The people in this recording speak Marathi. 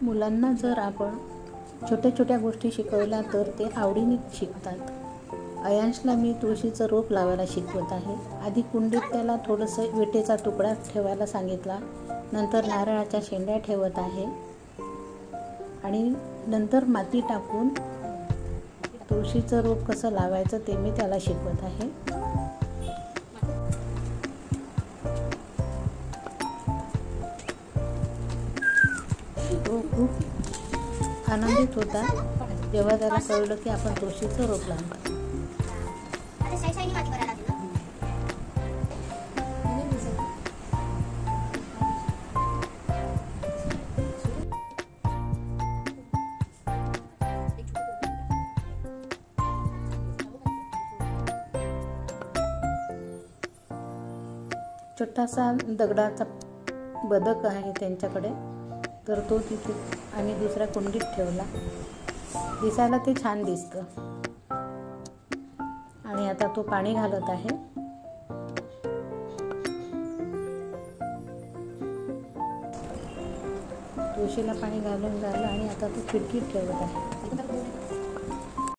मुलांना जर आपण छोट्या छोट्या गोष्टी शिकवल्या तर ते आवडीने शिकतात. अयांशला मी तुळशीचं रोप लावायला शिकवत आहे. आधी कुंडीत त्याला थोडंसं विटेचा तुकडा ठेवायला सांगितला, नंतर नारळाच्या शेंड्या ठेवत आहे आणि नंतर माती टाकून तुळशीचं रोप कसं लावायचं ते मी त्याला शिकवत आहे. तो खूप आनंदित होता जेव्हा त्याला कळलं की आपण तुळशीचं रोप लावतो. छोटासा दगडाचा बदक आहे त्यांच्याकडे, तर तो तिथे आम्ही दुसऱ्या कुंडीत ठेवला. दिसायला ते छान दिसतं. आणि आता तो पाणी घालत आहे. तुळशीला पाणी घालून झालं आणि आता तो खिडकीत ठेवत आहे.